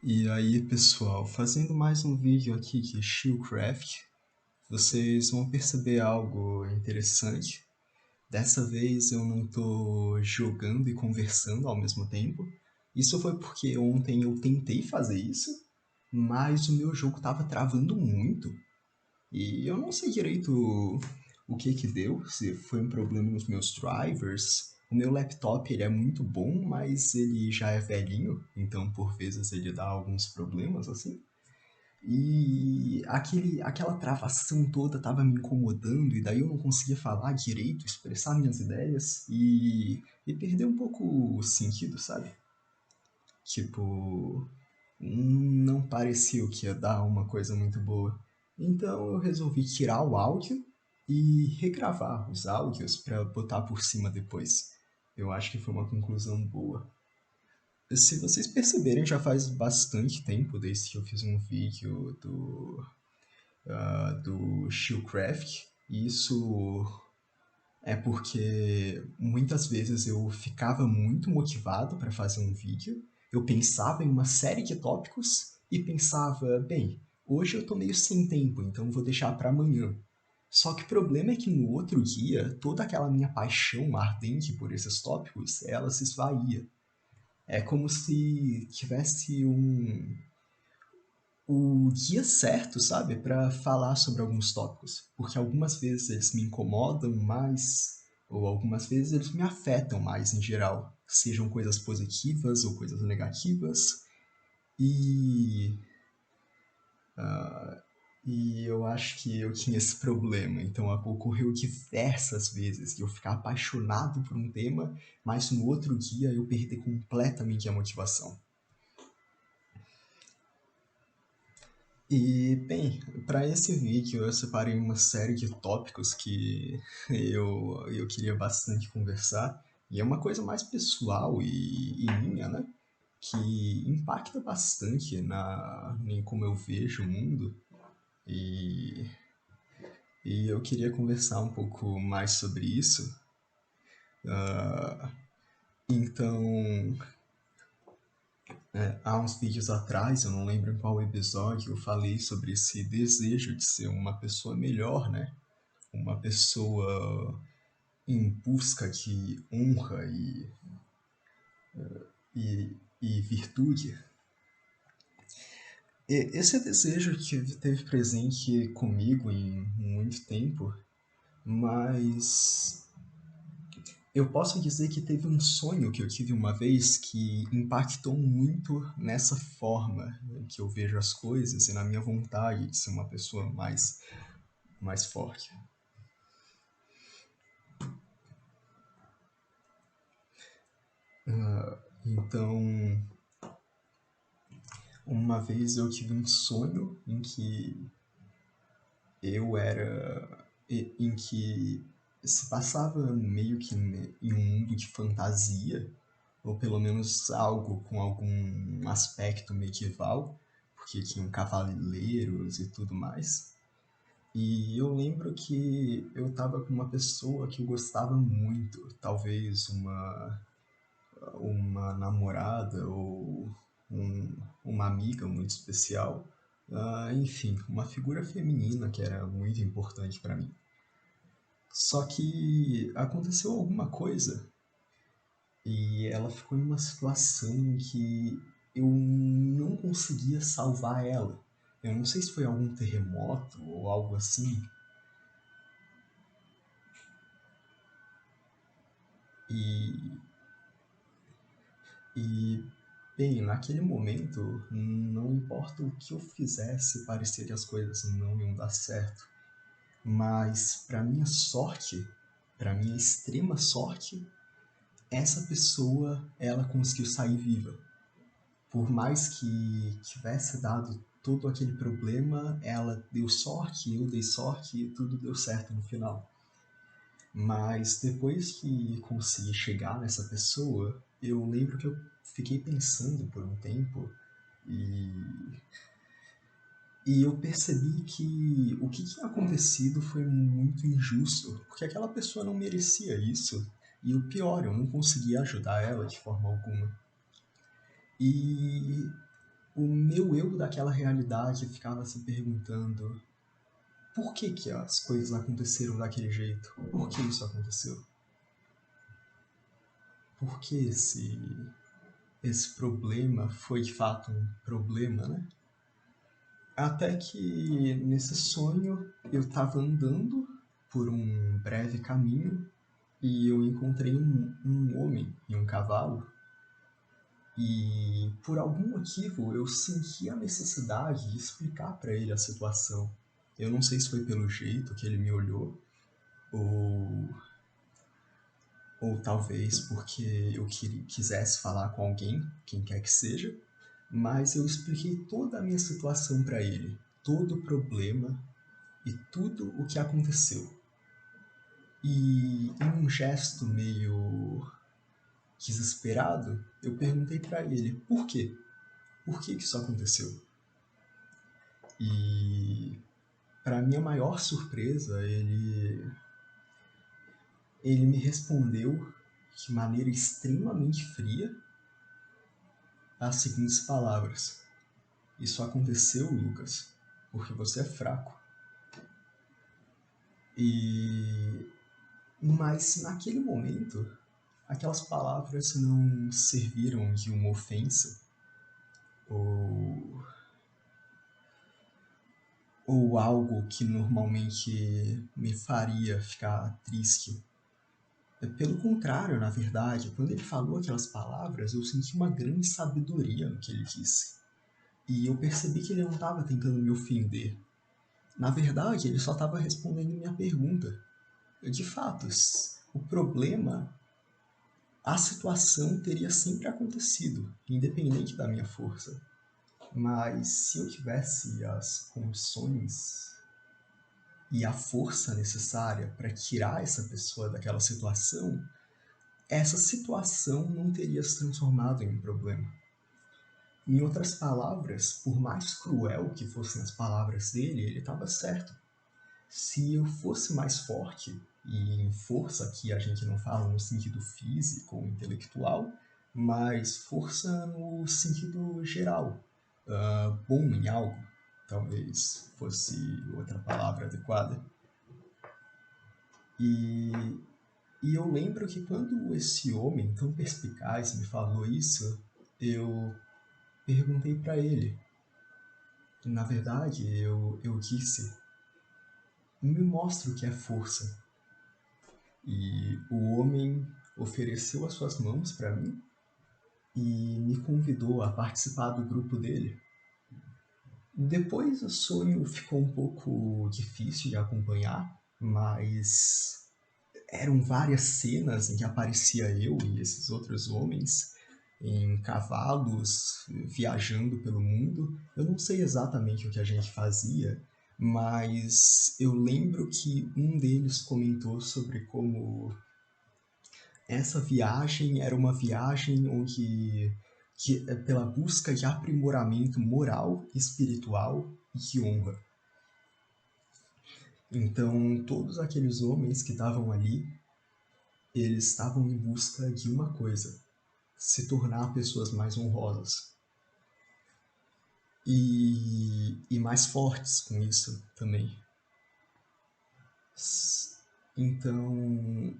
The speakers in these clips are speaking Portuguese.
E aí, pessoal, fazendo mais um vídeo aqui de Shieldcraft, vocês vão perceber algo interessante. Dessa vez eu não tô jogando e conversando ao mesmo tempo. Isso foi porque ontem eu tentei fazer isso, mas o meu jogo tava travando muito. E eu não sei direito o que que deu, se foi um problema nos meus drivers. O meu laptop ele é muito bom, mas ele já é velhinho, então por vezes ele dá alguns problemas assim. E aquela travação toda tava me incomodando, e daí eu não conseguia falar direito, expressar minhas ideias, e perder um pouco o sentido, sabe? Tipo, não parecia que ia dar uma coisa muito boa. Então eu resolvi tirar o áudio e regravar os áudios para botar por cima depois. Eu acho que foi uma conclusão boa. Se vocês perceberem, já faz bastante tempo desde que eu fiz um vídeo do Shieldcraft. E isso é porque muitas vezes eu ficava muito motivado para fazer um vídeo, eu pensava em uma série de tópicos e pensava, bem, hoje eu tô meio sem tempo, então vou deixar para amanhã. Só que o problema é que no outro dia, toda aquela minha paixão ardente por esses tópicos, ela se esvaía. É como se tivesse o dia certo, sabe, para falar sobre alguns tópicos, porque algumas vezes eles me incomodam mais, ou algumas vezes eles me afetam mais em geral, sejam coisas positivas ou coisas negativas, e, e eu acho que eu tinha esse problema, então ocorreu diversas vezes de eu ficar apaixonado por um tema, mas no outro dia eu perder completamente a motivação. E, bem, para esse vídeo eu separei uma série de tópicos que eu queria bastante conversar, e é uma coisa mais pessoal e minha, né? Que impacta bastante em como eu vejo o mundo, e, e eu queria conversar um pouco mais sobre isso. Então, há uns vídeos atrás, eu não lembro em qual episódio, eu falei sobre esse desejo de ser uma pessoa melhor, né? Uma pessoa em busca de honra e virtude. E esse desejo que teve presente comigo em muito tempo, mas eu posso dizer que teve um sonho que eu tive uma vez que impactou muito nessa forma que eu vejo as coisas e na minha vontade de ser uma pessoa mais forte. Então, uma vez eu tive um sonho eu era em que se passava meio que em um mundo de fantasia, ou pelo menos algo com algum aspecto medieval, porque tinham cavaleiros e tudo mais. E eu lembro que eu estava com uma pessoa que eu gostava muito, talvez uma namorada ou uma amiga muito especial. Enfim, uma figura feminina que era muito importante para mim. Só que aconteceu alguma coisa e ela ficou em uma situação em que eu não conseguia salvar ela. Eu não sei se foi algum terremoto ou algo assim. E, e bem, naquele momento, não importa o que eu fizesse, parecia que as coisas não iam dar certo. Mas, para minha sorte, para minha extrema sorte, essa pessoa ela conseguiu sair viva. Por mais que tivesse dado todo aquele problema, ela deu sorte, eu dei sorte e tudo deu certo no final. Mas depois que consegui chegar nessa pessoa, eu lembro que eu fiquei pensando por um tempo e, e eu percebi que o que tinha acontecido foi muito injusto, porque aquela pessoa não merecia isso. E o pior, eu não conseguia ajudar ela de forma alguma. E o meu eu daquela realidade ficava se perguntando por que que as coisas aconteceram daquele jeito? Por que isso aconteceu? Por que esse problema foi de fato um problema, né? Até que nesse sonho eu estava andando por um breve caminho e eu encontrei um homem e um cavalo. E por algum motivo eu senti a necessidade de explicar para ele a situação. Eu não sei se foi pelo jeito que ele me olhou ou, ou talvez porque eu quisesse falar com alguém, quem quer que seja, mas eu expliquei toda a minha situação para ele, todo o problema e tudo o que aconteceu. E em um gesto meio desesperado, eu perguntei para ele por quê? Por que isso aconteceu? E para minha maior surpresa, ele me respondeu de maneira extremamente fria as seguintes palavras: isso aconteceu, Lucas, porque você é fraco. E mas naquele momento, aquelas palavras não serviram de uma ofensa ou ou algo que normalmente me faria ficar triste. Pelo contrário, na verdade, quando ele falou aquelas palavras, eu senti uma grande sabedoria no que ele disse. E eu percebi que ele não estava tentando me ofender. Na verdade, ele só estava respondendo minha pergunta. De fato, o problema, a situação teria sempre acontecido, independente da minha força. Mas se eu tivesse as condições e a força necessária para tirar essa pessoa daquela situação, essa situação não teria se transformado em um problema. Em outras palavras, por mais cruel que fossem as palavras dele, ele estava certo. Se eu fosse mais forte, e em força aqui a gente não fala no sentido físico ou intelectual, mas força no sentido geral, bom em algo, talvez fosse outra palavra adequada. E E eu lembro que quando esse homem tão perspicaz me falou isso, eu perguntei para ele. Na verdade, eu disse: me mostra o que é força. E o homem ofereceu as suas mãos para mim e me convidou a participar do grupo dele. Depois o sonho ficou um pouco difícil de acompanhar, mas eram várias cenas em que aparecia eu e esses outros homens em cavalos, viajando pelo mundo. Eu não sei exatamente o que a gente fazia, mas eu lembro que um deles comentou sobre como essa viagem era uma viagem onde pela busca de aprimoramento moral, espiritual e de honra. Então, todos aqueles homens que estavam ali, eles estavam em busca de uma coisa: se tornar pessoas mais honrosas. E mais fortes com isso também. Então,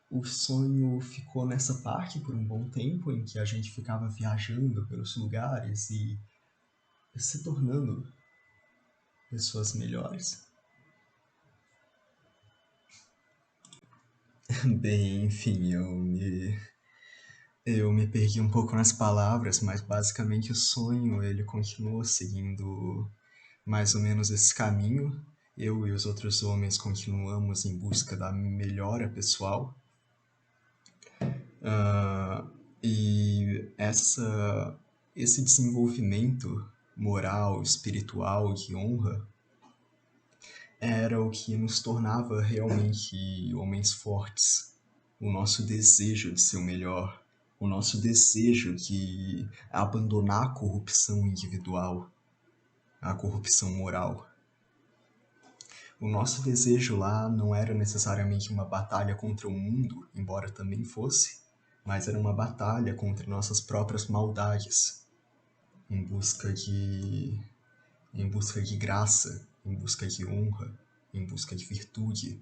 o sonho ficou nessa parte por um bom tempo, em que a gente ficava viajando pelos lugares e se tornando pessoas melhores. Bem, enfim, eu me perdi um pouco nas palavras, mas basicamente o sonho ele continuou seguindo mais ou menos esse caminho. Eu e os outros homens continuamos em busca da melhora pessoal. E esse desenvolvimento moral, espiritual, de honra, era o que nos tornava realmente homens fortes. O nosso desejo de ser o melhor, o nosso desejo de abandonar a corrupção individual, a corrupção moral. O nosso desejo lá não era necessariamente uma batalha contra o mundo, embora também fosse, mas era uma batalha contra nossas próprias maldades. em busca de, em busca de graça, em busca de honra, em busca de virtude.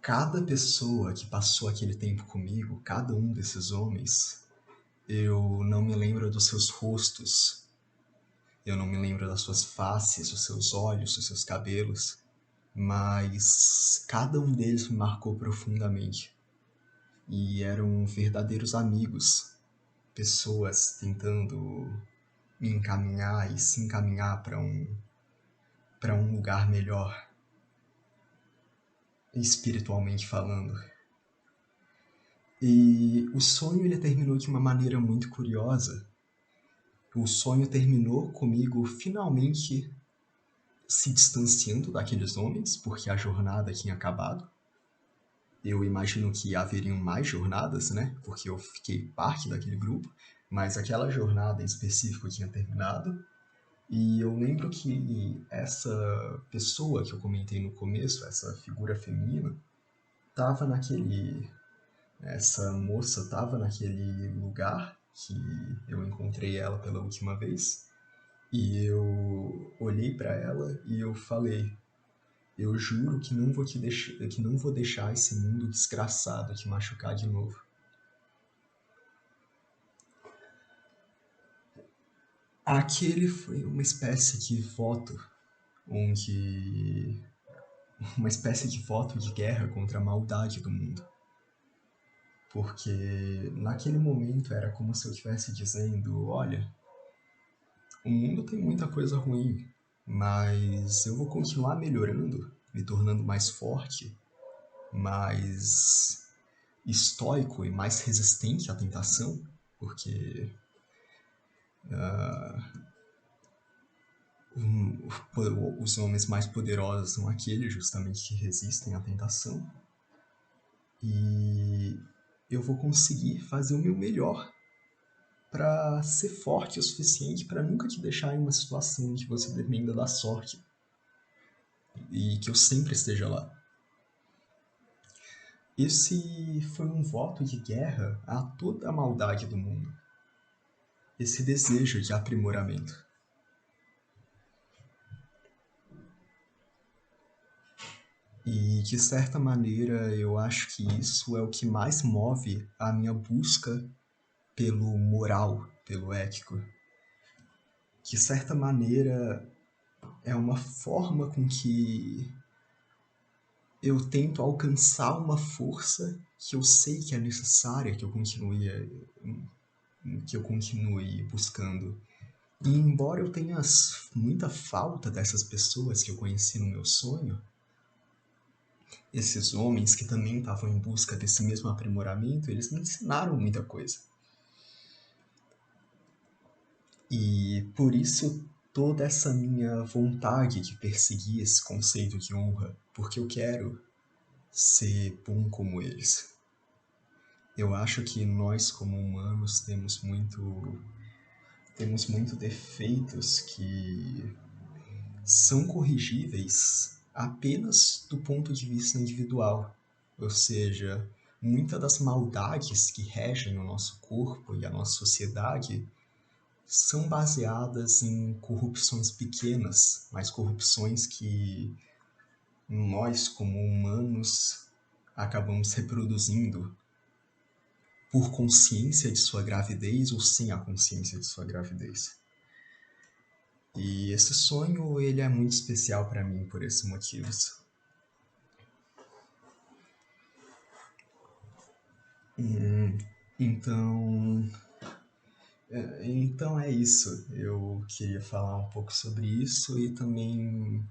Cada pessoa que passou aquele tempo comigo, cada um desses homens, eu não me lembro dos seus rostos, eu não me lembro das suas faces, dos seus olhos, dos seus cabelos, mas cada um deles me marcou profundamente. E eram verdadeiros amigos, pessoas tentando me encaminhar e se encaminhar para um lugar melhor, espiritualmente falando. E o sonho ele terminou de uma maneira muito curiosa. O sonho terminou comigo finalmente se distanciando daqueles homens, porque a jornada tinha acabado. Eu imagino que haveriam mais jornadas, né? Porque eu fiquei parte daquele grupo, mas aquela jornada em específico tinha terminado. E eu lembro que essa pessoa que eu comentei no começo, essa figura feminina, estava naquele. Essa moça estava naquele lugar que eu encontrei ela pela última vez. E eu olhei para ela e eu falei: eu juro que não vou que não vou deixar esse mundo desgraçado te machucar de novo. Aquele foi uma espécie de voto, onde uma espécie de voto de guerra contra a maldade do mundo. Porque naquele momento era como se eu estivesse dizendo: olha, o mundo tem muita coisa ruim, mas eu vou continuar melhorando, me tornando mais forte, mais estoico e mais resistente à tentação, porque os homens mais poderosos são aqueles justamente que resistem à tentação. E eu vou conseguir fazer o meu melhor para ser forte o suficiente para nunca te deixar em uma situação em que você dependa da sorte e que eu sempre esteja lá. Esse foi um voto de guerra a toda a maldade do mundo. Esse desejo de aprimoramento. E, de certa maneira, eu acho que isso é o que mais move a minha busca pelo moral, pelo ético. De certa maneira, é uma forma com que eu tento alcançar uma força que eu sei que é necessária, que eu continue buscando. E embora eu tenha muita falta dessas pessoas que eu conheci no meu sonho, esses homens que também estavam em busca desse mesmo aprimoramento, eles me ensinaram muita coisa. E por isso toda essa minha vontade de perseguir esse conceito de honra, porque eu quero ser bom como eles. Eu acho que nós como humanos temos muito defeitos que são corrigíveis apenas do ponto de vista individual. Ou seja, muitas das maldades que regem o nosso corpo e a nossa sociedade são baseadas em corrupções pequenas, mas corrupções que nós, como humanos, acabamos reproduzindo por consciência de sua gravidez ou sem a consciência de sua gravidez. E esse sonho, ele é muito especial para mim por esses motivos. Então, então é isso. Eu queria falar um pouco sobre isso e também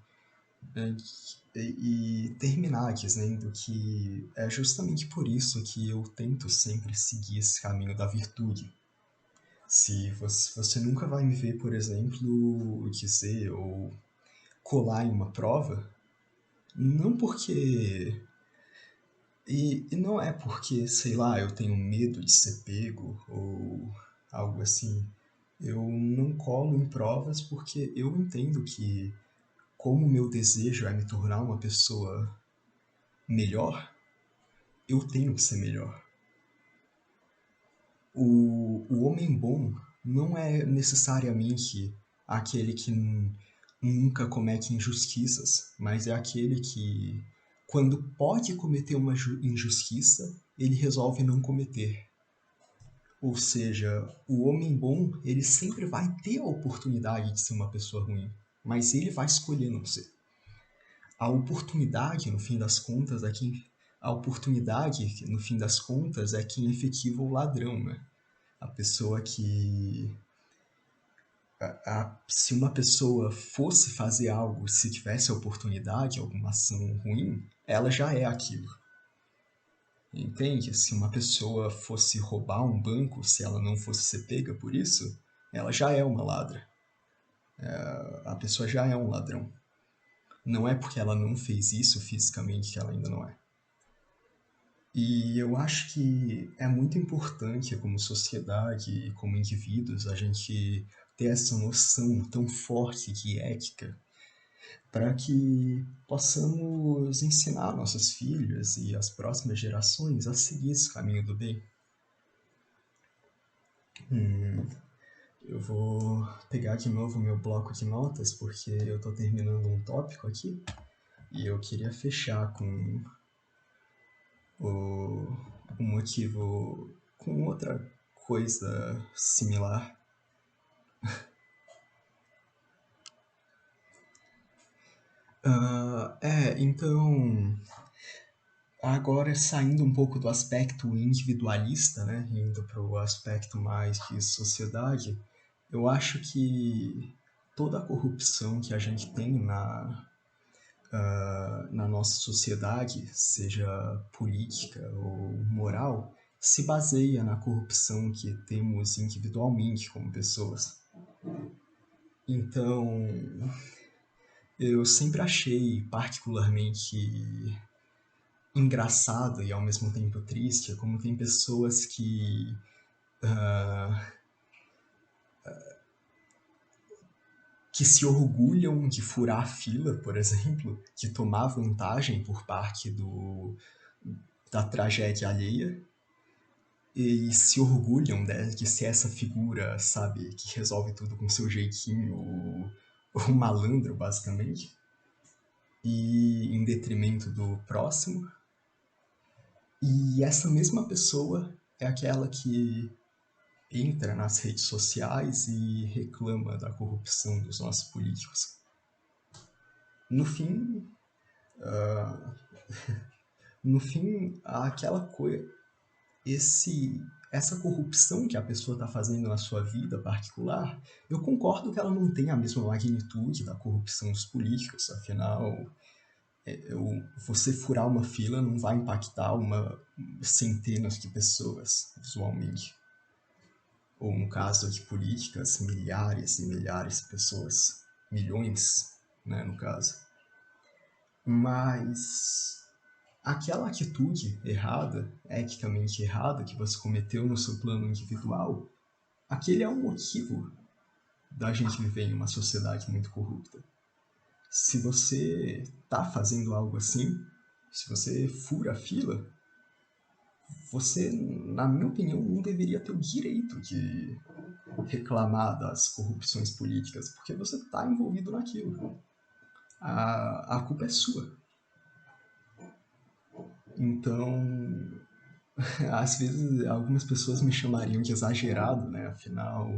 e terminar dizendo que é justamente por isso que eu tento sempre seguir esse caminho da virtude. Se você nunca vai me ver, por exemplo, dizer ou colar em uma prova, não porque e não é porque, sei lá, eu tenho medo de ser pego ou algo assim. Eu não colo em provas porque eu entendo que, como o meu desejo é me tornar uma pessoa melhor, eu tenho que ser melhor. O homem bom não é necessariamente aquele que nunca comete injustiças, mas é aquele que, quando pode cometer uma injustiça, ele resolve não cometer. Ou seja, o homem bom, ele sempre vai ter a oportunidade de ser uma pessoa ruim, mas ele vai escolher não ser. A oportunidade, no fim das contas, é quem efetiva o ladrão, né? A pessoa que se uma pessoa fosse fazer algo, se tivesse a oportunidade, alguma ação ruim, ela já é aquilo. Entende? Se uma pessoa fosse roubar um banco, se ela não fosse ser pega por isso, ela já é uma ladra. A pessoa já é um ladrão. Não é porque ela não fez isso fisicamente que ela ainda não é. E eu acho que é muito importante, como sociedade e como indivíduos, a gente ter essa noção tão forte de ética para que possamos ensinar nossos filhos e as próximas gerações a seguir esse caminho do bem. Eu vou pegar de novo meu bloco de notas porque eu estou terminando um tópico aqui e eu queria fechar com o motivo, com outra coisa similar. Então, agora saindo um pouco do aspecto individualista, né, indo para o aspecto mais de sociedade, eu acho que toda a corrupção que a gente tem na nossa sociedade, seja política ou moral, se baseia na corrupção que temos individualmente como pessoas. Então, eu sempre achei particularmente engraçado e ao mesmo tempo triste como tem pessoas que se orgulham de furar a fila, por exemplo, de tomar vantagem por parte da tragédia alheia e se orgulham, né, de ser essa figura, sabe, que resolve tudo com seu jeitinho, o malandro, basicamente, e em detrimento do próximo. E essa mesma pessoa é aquela que entra nas redes sociais e reclama da corrupção dos nossos políticos. No fim, no fim, aquela coisa, essa corrupção que a pessoa está fazendo na sua vida particular, eu concordo que ela não tem a mesma magnitude da corrupção dos políticos, afinal, você furar uma fila não vai impactar centenas de pessoas visualmente. Ou no caso de políticas, milhares e milhares de pessoas, milhões, né, no caso. Mas aquela atitude errada, eticamente errada, que você cometeu no seu plano individual, aquele é o motivo da gente viver em uma sociedade muito corrupta. Se você está fazendo algo assim, se você fura a fila, você, na minha opinião, não deveria ter o direito de reclamar das corrupções políticas, porque você está envolvido naquilo. A culpa é sua. Então, às vezes, algumas pessoas me chamariam de exagerado, né? Afinal,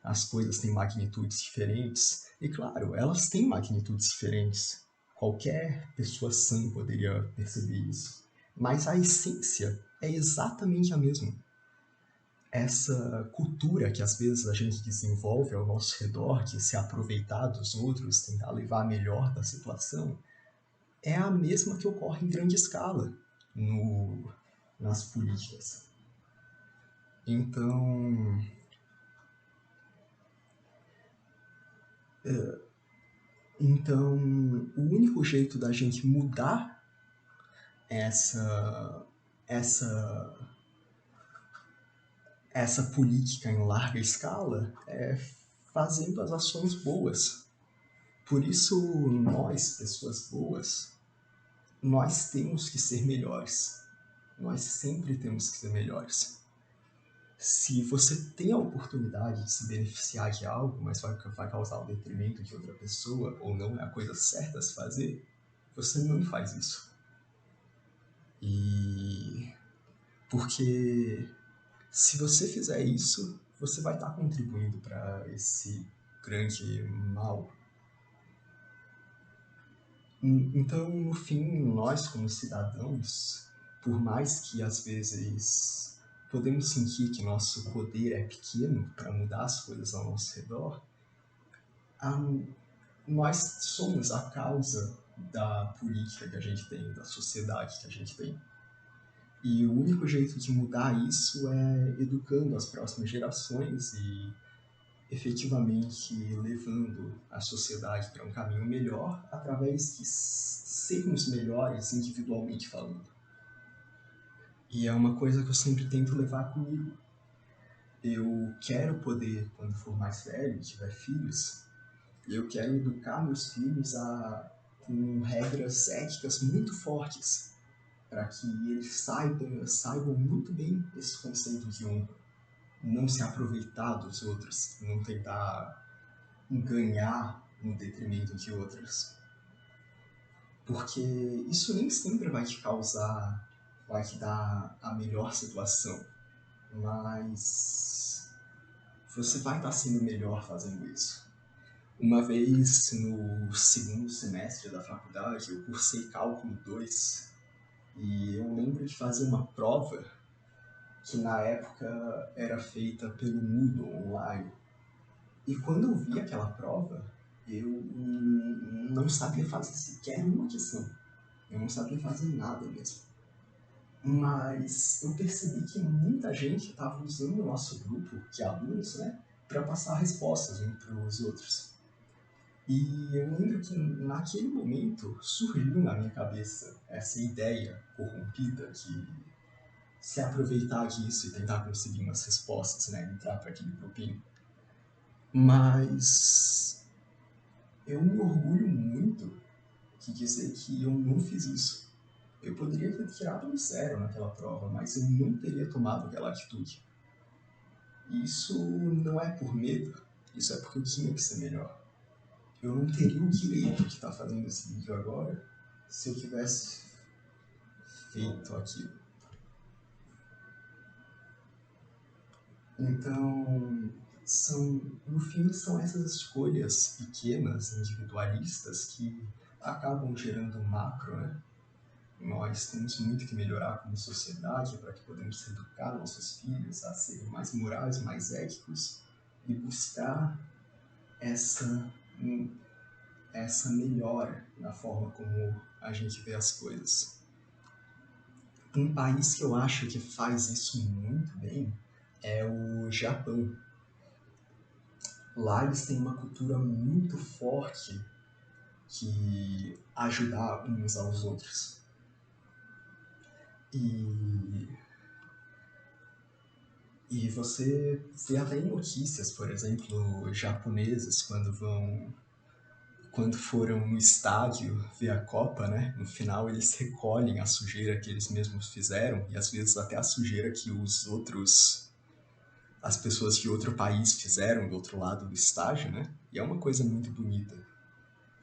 as coisas têm magnitudes diferentes. E claro, elas têm magnitudes diferentes. Qualquer pessoa sã poderia perceber isso. Mas a essência é exatamente a mesma. Essa cultura que às vezes a gente desenvolve ao nosso redor de se aproveitar dos outros, tentar levar a melhor da situação, é a mesma que ocorre em grande escala nas políticas. Então, então, o único jeito da gente mudar essa essa essa política em larga escala é fazendo as ações boas. Por isso, nós, pessoas boas, nós temos que ser melhores. Nós sempre temos que ser melhores. Se você tem a oportunidade de se beneficiar de algo, mas vai causar o detrimento de outra pessoa, ou não é a coisa certa a se fazer, você não faz isso. E porque se você fizer isso, você vai estar contribuindo para esse grande mal. Então, no fim, nós como cidadãos, por mais que às vezes podemos sentir que nosso poder é pequeno para mudar as coisas ao nosso redor, nós somos a causa da política que a gente tem, da sociedade que a gente tem. E o único jeito de mudar isso é educando as próximas gerações e efetivamente levando a sociedade para um caminho melhor através de sermos melhores individualmente falando. E é uma coisa que eu sempre tento levar comigo. Eu quero poder, quando for mais velho, tiver filhos, eu quero educar meus filhos com regras éticas muito fortes, para que eles saibam muito bem esse conceito de honra. Não se aproveitar dos outros, não tentar ganhar no detrimento de outros. Porque isso nem sempre vai te dar a melhor situação, mas você vai estar sendo melhor fazendo isso. Uma vez, no segundo semestre da faculdade, eu cursei Cálculo 2 e eu lembro de fazer uma prova que na época era feita pelo Moodle online. E quando eu vi aquela prova, eu não sabia fazer sequer uma questão. Eu não sabia fazer nada mesmo. Mas eu percebi que muita gente estava usando o nosso grupo de alunos, né, para passar respostas uns para os outros. E eu lembro que naquele momento surgiu na minha cabeça essa ideia corrompida de se aproveitar disso e tentar conseguir umas respostas, né, entrar para aquele grupinho. Mas eu me orgulho muito de dizer que eu não fiz isso. Eu poderia ter tirado um 0 naquela prova, mas eu não teria tomado aquela atitude. Isso não é por medo, isso é porque eu tinha que ser melhor. Eu não teria o direito de estar fazendo esse vídeo agora se eu tivesse feito aquilo. Então, no fim, são essas escolhas pequenas, individualistas, que acabam gerando um macro, né? Nós temos muito que melhorar como sociedade para que podemos educar nossos filhos a serem mais morais, mais éticos e buscar essa, essa melhora na forma como a gente vê as coisas. Um país que eu acho que faz isso muito bem é o Japão. Lá eles têm uma cultura muito forte de ajudar uns aos outros. E você vê até em notícias, por exemplo, japoneses quando foram no estádio ver a Copa, né? No final eles recolhem a sujeira que eles mesmos fizeram e às vezes até a sujeira que as pessoas de outro país fizeram do outro lado do estádio, né? E é uma coisa muito bonita.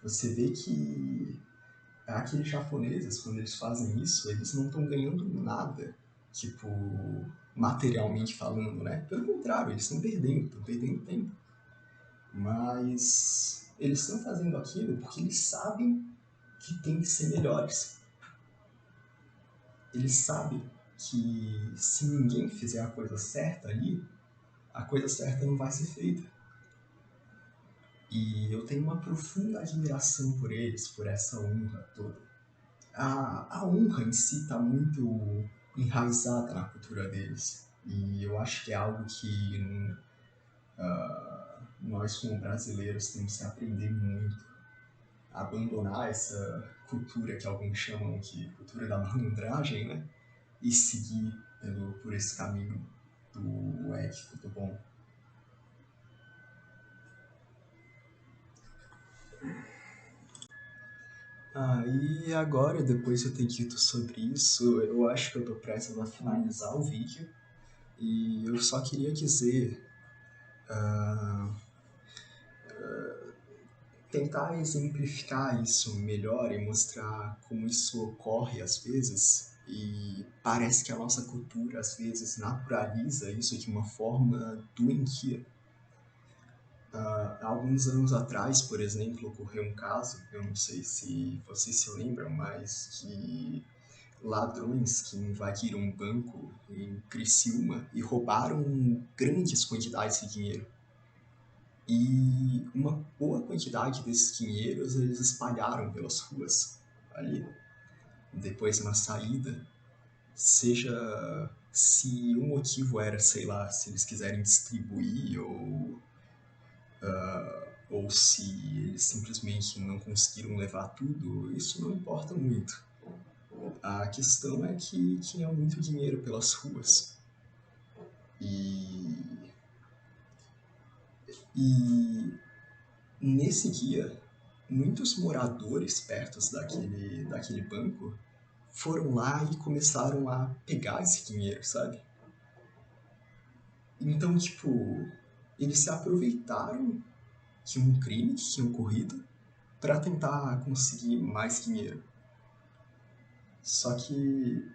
Você vê que aqueles japoneses, quando eles fazem isso, eles não estão ganhando nada, tipo, materialmente falando, né? Pelo contrário, eles estão perdendo tempo. Mas eles estão fazendo aquilo porque eles sabem que tem que ser melhores. Eles sabem que se ninguém fizer a coisa certa ali, a coisa certa não vai ser feita. E eu tenho uma profunda admiração por eles, por essa honra toda. A honra em si está muito enraizada na cultura deles. E eu acho que é algo que nós, como brasileiros, temos que aprender muito. Abandonar essa cultura que alguns chamam de cultura da malandragem, né? E seguir por esse caminho do ético, do bom. E agora, depois de eu ter dito sobre isso, eu acho que eu tô prestes a finalizar o vídeo. E eu só queria dizer, tentar exemplificar isso melhor e mostrar como isso ocorre às vezes. E parece que a nossa cultura às vezes naturaliza isso de uma forma doentia. Há alguns anos atrás, por exemplo, ocorreu um caso, eu não sei se vocês se lembram, mas que ladrões que invadiram um banco em Criciúma e roubaram grandes quantidades de dinheiro. E uma boa quantidade desses dinheiros eles espalharam pelas ruas ali. Depois na saída, seja se o motivo era, sei lá, se eles quiserem distribuir ou se eles simplesmente não conseguiram levar tudo, isso não importa muito. A questão é que tinha muito dinheiro pelas ruas. E, e nesse dia, muitos moradores perto daquele banco foram lá e começaram a pegar esse dinheiro, sabe? Então, tipo, eles se aproveitaram de um crime que tinha ocorrido para tentar conseguir mais dinheiro. Só que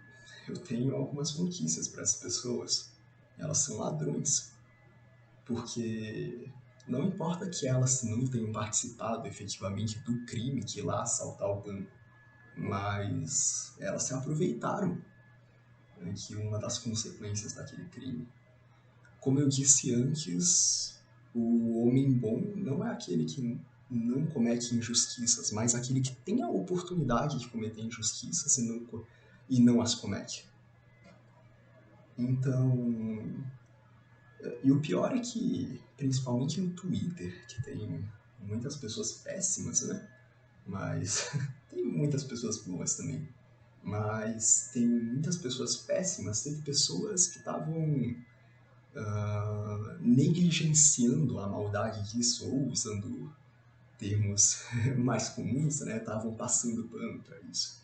eu tenho algumas notícias para essas pessoas. Elas são ladrões. Porque não importa que elas não tenham participado efetivamente do crime que ir lá assaltar o banco, mas elas se aproveitaram, né, de uma das consequências daquele crime. Como eu disse antes, o homem bom não é aquele que não comete injustiças, mas aquele que tem a oportunidade de cometer injustiças e não as comete. Então, e o pior é que, principalmente no Twitter, que tem muitas pessoas péssimas, né? Mas tem muitas pessoas boas também. Mas tem muitas pessoas péssimas, teve pessoas que estavam negligenciando a maldade disso, ou usando termos mais comuns, né? Estavam passando pano para isso.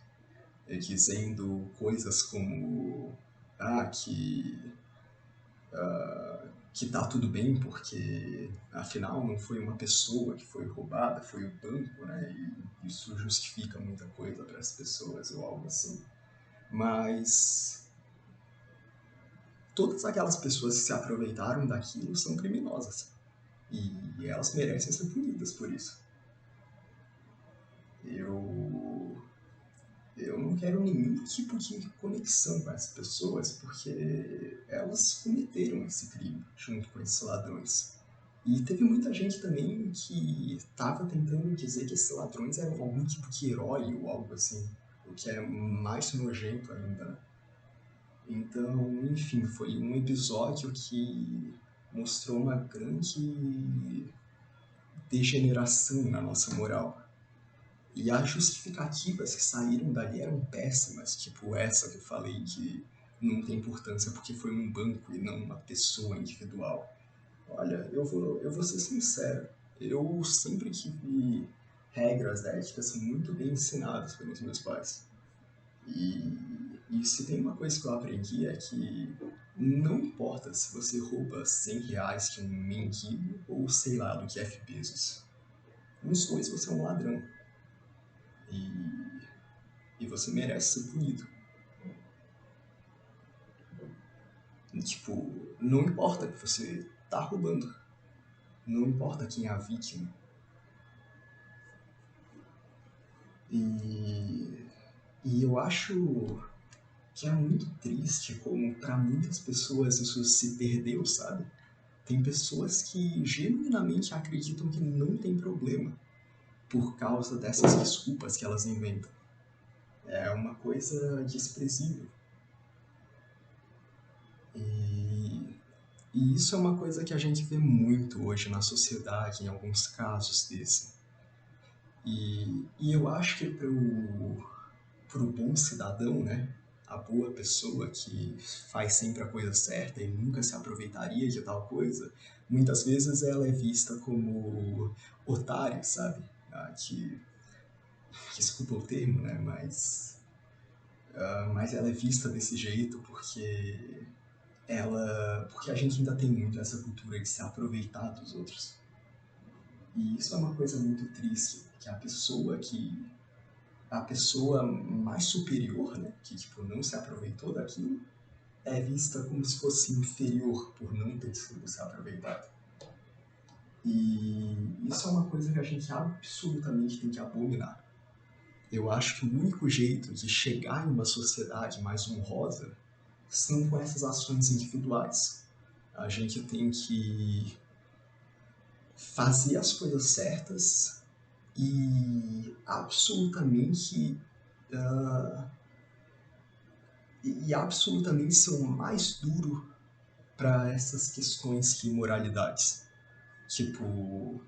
Dizendo coisas como que tá tudo bem porque afinal não foi uma pessoa que foi roubada, foi o banco, né? E isso justifica muita coisa para as pessoas ou algo assim. Mas todas aquelas pessoas que se aproveitaram daquilo são criminosas e elas merecem ser punidas por isso. Eu eu não quero nenhum tipo de conexão com essas pessoas porque elas cometeram esse crime junto com esses ladrões. E teve muita gente também que estava tentando dizer que esses ladrões eram algum tipo de herói ou algo assim, o que é mais nojento ainda, né? Então, enfim, foi um episódio que mostrou uma grande degeneração na nossa moral. E as justificativas que saíram dali eram péssimas, tipo essa que eu falei de não tem importância porque foi um banco e não uma pessoa individual. Olha, eu vou ser sincero, eu sempre tive regras éticas muito bem ensinadas pelos meus pais. E, e se tem uma coisa que eu aprendi é que não importa se você rouba 100 reais de um mendigo ou sei lá do Jeff Bezos. Nos dois você é um ladrão. E, e você merece ser punido. E, tipo, não importa que você tá roubando. Não importa quem é a vítima. E, e eu acho que é muito triste como para muitas pessoas isso se perdeu, sabe? Tem pessoas que genuinamente acreditam que não tem problema por causa dessas desculpas que elas inventam. É uma coisa desprezível. E, e isso é uma coisa que a gente vê muito hoje na sociedade, em alguns casos desse. E eu acho que pro bom cidadão, né? A boa pessoa que faz sempre a coisa certa e nunca se aproveitaria de tal coisa, muitas vezes ela é vista como otária, sabe? Desculpa o termo, né? Mas ela é vista desse jeito porque porque a gente ainda tem muito essa cultura de se aproveitar dos outros. E isso é uma coisa muito triste, que a pessoa mais superior, né, que tipo não se aproveitou daquilo, é vista como se fosse inferior por não ter sido se aproveitado. E isso é uma coisa que a gente absolutamente tem que abominar. Eu acho que o único jeito de chegar em uma sociedade mais honrosa são com essas ações individuais. A gente tem que fazer as coisas certas e absolutamente uh, absolutamente ser o mais duro para essas questões de imoralidades. Tipo,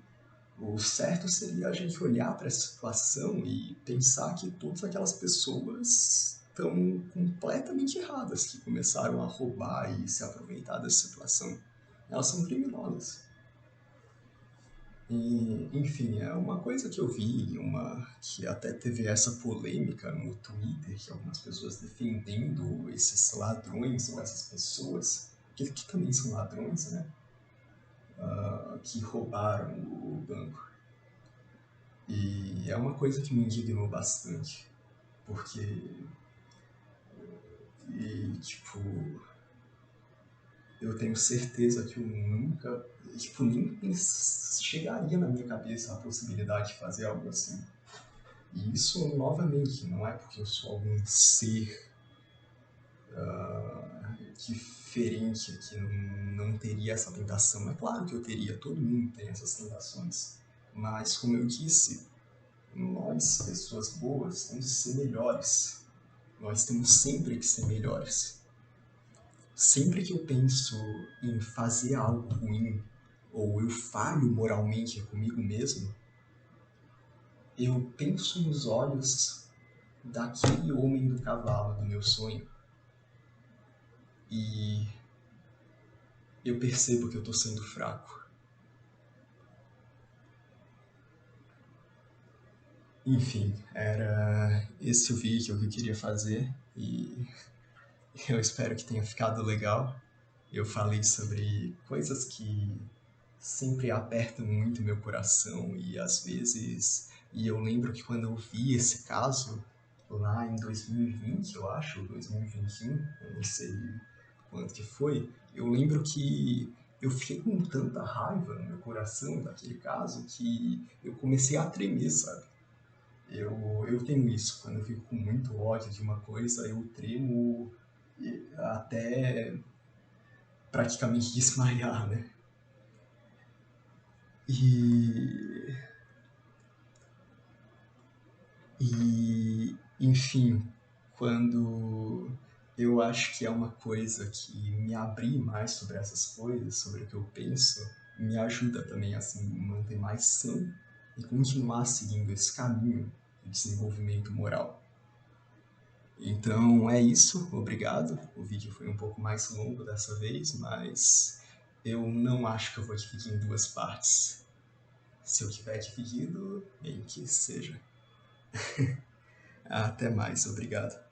o certo seria a gente olhar para essa situação e pensar que todas aquelas pessoas estão completamente erradas, que começaram a roubar e se aproveitar dessa situação. Elas são criminosas. E, enfim, é uma coisa que eu vi, que até teve essa polêmica no Twitter, que algumas pessoas defendendo esses ladrões ou essas pessoas, que também são ladrões, né? Que roubaram o banco. E é uma coisa que me indignou bastante, porque, tipo, eu tenho certeza que eu nunca, tipo, nem chegaria na minha cabeça a possibilidade de fazer algo assim. E isso, novamente, não é porque eu sou algum ser diferente que não teria essa tentação. É claro que eu teria, todo mundo tem essas tentações. Mas, como eu disse, nós, pessoas boas, temos que ser melhores. Nós temos sempre que ser melhores. Sempre que eu penso em fazer algo ruim, ou eu falho moralmente comigo mesmo, eu penso nos olhos daquele homem do cavalo do meu sonho e eu percebo que eu tô sendo fraco. Enfim, era esse o vídeo que eu queria fazer e eu espero que tenha ficado legal. Eu falei sobre coisas que sempre apertam muito meu coração e às vezes... E eu lembro que quando eu vi esse caso, lá em 2020, eu acho, 2021, eu não sei quanto que foi, eu lembro que eu fiquei com tanta raiva no meu coração daquele caso que eu comecei a tremer, sabe? Eu tenho isso, quando eu fico com muito ódio de uma coisa, eu tremo até praticamente desmaiar, né? E, enfim, quando eu acho que é uma coisa que me abrir mais sobre essas coisas, sobre o que eu penso, me ajuda também a assim, me manter mais são e continuar seguindo esse caminho de desenvolvimento moral. Então é isso, obrigado. O vídeo foi um pouco mais longo dessa vez, mas eu não acho que eu vou dividir em duas partes. Se eu tiver dividido, bem que seja. Até mais, obrigado.